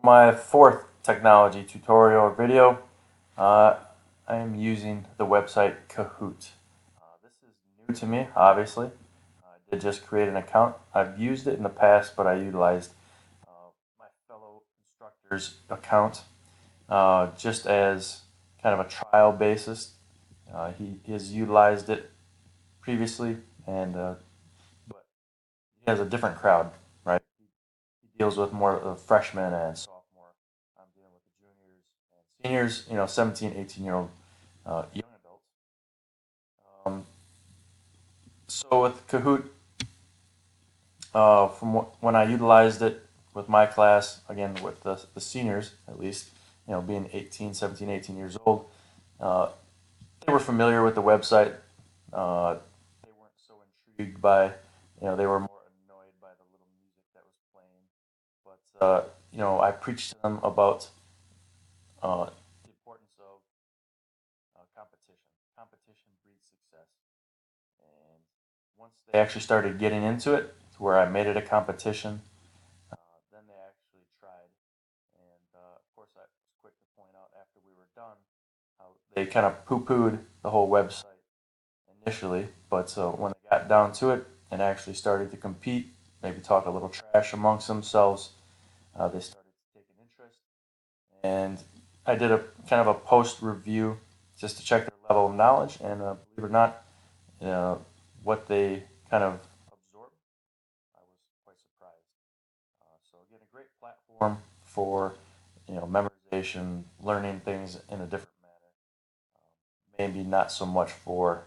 My fourth technology tutorial video, uh, I am using the website Kahoot. This is new to me, obviously. I did just create an account. I've used it in the past, but I utilized my fellow instructor's account just as kind of a trial basis. He has utilized it previously, and but he has a different crowd, right? He deals with more freshmen and sophomore. I'm dealing with the juniors and seniors, 17, 18-year-old young adults. Um, so with Kahoot, from when I utilized it with my class, again with the seniors at least, being 18, 17, 18 years old, uh, they were familiar with the website. They weren't so intrigued by, they were more annoyed by the little music that was playing. But, I preached to them about the importance of competition. Competition breeds success. And once they actually started getting into it, to where I made it a competition, then they actually tried. And of course, I was quick to point out after we were done how they kind of poo pooed the whole website initially. But when they got down to it and actually started to compete, maybe talk a little trash amongst themselves, they started taking interest. And I did a kind of a post review just to check their level of knowledge. And believe it or not, what they kind of absorbed, I was quite surprised. So again, a great platform for memorization, learning things in a different manner. Maybe not so much for